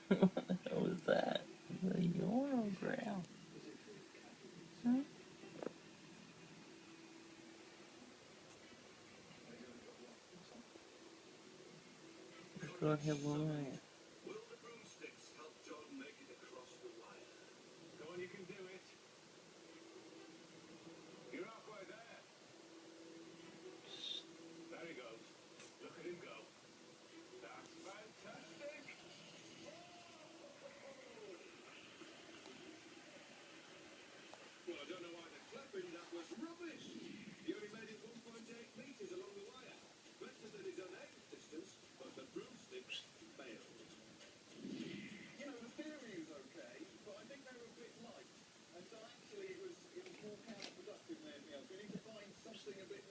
What the hell was that? Is that a yawn or a growl? Huh? Go ahead, Lorraine. Will the broomsticks help John make it across the wire? Go on, you can do it. You're halfway there. There he goes. Look at him go. That's fantastic. Well, I don't know why they're clapping. That was rubbish. He only made it 1.8 metres along the wire. Better than his unaided distance, but the broomsticks failed. You know, the theory is okay, but I think they were a bit light. And so actually it was more counterproductive than anything else. We need to find something a bit